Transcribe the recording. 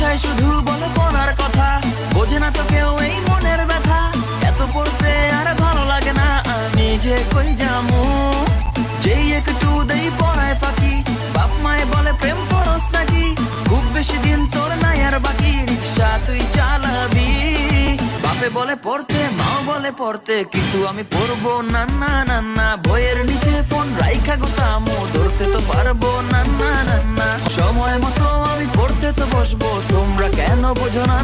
বাসায় শুধু বলে পড়ার কথা, বোঝে না তো কেউ এই মনের ব্যথা। এত পড়তে আর ভালো লাগে না, আমি যে কই যামু। যেই একটু দেই পড়ায় ফাঁকি, বাপ মায়ে বলে প্রেম করস নাকি, খুব বেশি দিন তোর নাই আর বাকি, রিক্সা তুই চালাবি। বাপে বলে পড়তে, মাও বলে পড়তে, কিন্তু আমি পড়বো না না না না। বইয়ের নিচে ফোন রাইখা গোতামো, ধরতে তো পারবো না না না না। সময় মতো আমি পড়তে তো বসবো, তোমরা কেন বোঝো না?